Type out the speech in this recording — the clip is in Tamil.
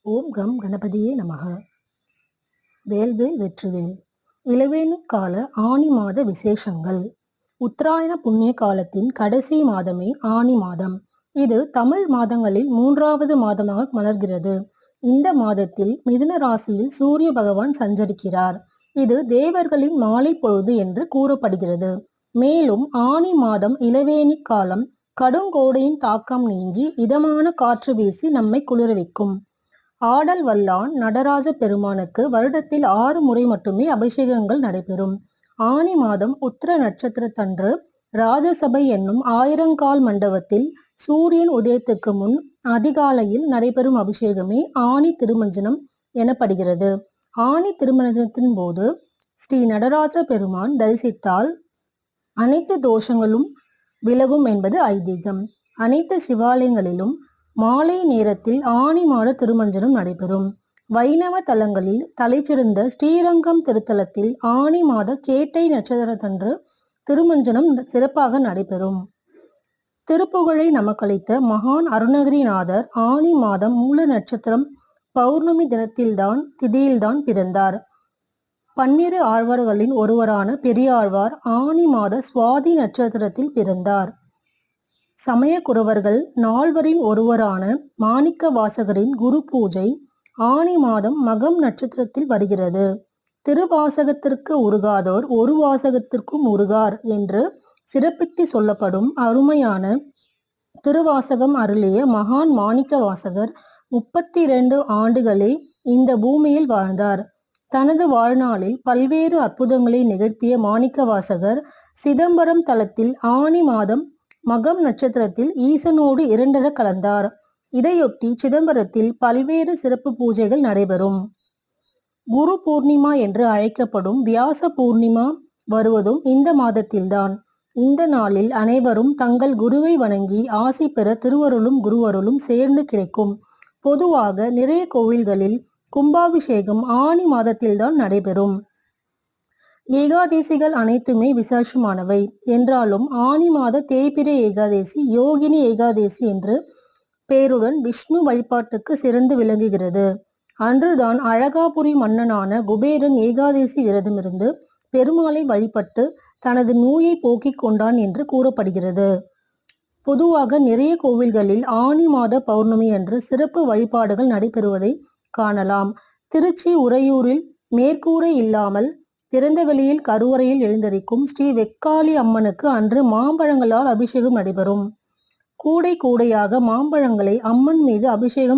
ஓம் கம் கணபதியே நமக. வேல்வேல் வெற்றிவேல். இளவேனில் கால ஆனி மாத விசேஷங்கள். உத்தராயண புண்ணிய காலத்தின் கடைசி மாதமே ஆனி மாதம். இது தமிழ் மாதங்களில் 3வது மாதமாக மலர்கிறது. இந்த மாதத்தில் மிதுன ராசியில் சூரிய பகவான் சஞ்சரிக்கிறார். இது தேவர்களின் மாலை பொழுது என்று கூறப்படுகிறது. மேலும் ஆனி மாதம் இளவேனி காலம். கடுங்கோடையின் தாக்கம் நீங்கி இதமான காற்று வீசி நம்மை குளிரவைக்கும். ஆடல் வல்லான் நடராஜ பெருமானுக்கு வருடத்தில் 6 முறை மட்டுமே அபிஷேகங்கள் நடைபெறும். ஆனி மாதம் உத்திர நட்சத்திரத்தன்று ராஜசபை என்னும் 1000 மண்டபத்தில் சூரியன் உதயத்துக்கு முன் அதிகாலையில் நடைபெறும் அபிஷேகமே ஆனி திருமஞ்சனம் எனப்படுகிறது. ஆனி திருமஞ்சனத்தின் போது ஸ்ரீ நடராஜ பெருமான் தரிசித்தால் அனைத்து தோஷங்களும் விலகும் என்பது ஐதீகம். அனைத்து சிவாலயங்களிலும் மாலை நேரத்தில் ஆனி மாத திருமஞ்சனம் நடைபெறும். வைணவ தலங்களில் தலைச்சிறந்த ஸ்ரீரங்கம் திருத்தலத்தில் ஆனி மாத கேட்டை நட்சத்திரத்தன்று திருமஞ்சனம் சிறப்பாக நடைபெறும். திருப்புகழை நமக்களித்த மகான் அருணகிரிநாதர் ஆனி மாதம் மூல நட்சத்திரம் பௌர்ணமி திதியில்தான் பிறந்தார். 12 ஆழ்வார்களின் ஒருவரான பெரியாழ்வார் ஆனி மாத சுவாதி நட்சத்திரத்தில் பிறந்தார். சமய குரவர்கள் 4வரின் ஒருவரான மாணிக்க வாசகரின் குரு பூஜை ஆனி மாதம் மகம் நட்சத்திரத்தில் வருகிறது. திருவாசகத்திற்கு உருகாதோர் ஒரு வாசகத்திற்கும் உருகார் என்று சிறப்பித்து சொல்லப்படும் அருமையான திருவாசகம் அருளிய மகான் மாணிக்க வாசகர் 32 ஆண்டுகளே இந்த பூமியில் வாழ்ந்தார். தனது வாழ்நாளில் பல்வேறு அற்புதங்களை நிகழ்த்திய மாணிக்க வாசகர் சிதம்பரம் தலத்தில் ஆனி மாதம் மகம் நட்சத்திரத்தில் ஈசனோடு இரண்டர கலந்தார். இதையொட்டி சிதம்பரத்தில் பல்வேறு சிறப்பு பூஜைகள் நடைபெறும். குரு பூர்ணிமா என்று அழைக்கப்படும் வியாச பூர்ணிமா வருவதும் இந்த மாதத்தில்தான். இந்த நாளில் அனைவரும் தங்கள் குருவை வணங்கி ஆசி பெற திருவருளும் குருவருளும் சேர்ந்து கிடைக்கும். பொதுவாக நிறைய கோவில்களில் கும்பாபிஷேகம் ஆனி மாதத்தில்தான் நடைபெறும். ஏகாதேசிகள் அனைத்துமே விசேஷமானவை என்றாலும் ஆனி மாத தேய்பிறை ஏகாதேசி யோகினி ஏகாதேசி என்று பேருடன் விஷ்ணு வழிபாட்டுக்கு சிறந்து விளங்குகிறது. அன்றுதான் அழகாபுரி மன்னனான குபேரன் ஏகாதேசி விரதமிருந்து பெருமாளை வழிபட்டு தனது நோயை போக்கிக் கொண்டான் என்று கூறப்படுகிறது. பொதுவாக நிறைய கோவில்களில் ஆனி மாத பௌர்ணமி அன்று சிறப்பு வழிபாடுகள் நடைபெறுவதை காணலாம். திருச்சி உறையூரில் மேற்கூரை இல்லாமல் திறந்த வெளியில் கருவறையில் எழுந்தரிக்கும் ஸ்ரீ வெக்காளி அம்மனுக்கு அன்று மாம்பழங்களால் அபிஷேகம் நடைபெறும். கூடை கூடையாக மாம்பழங்களை அம்மன் மீது அபிஷேகம்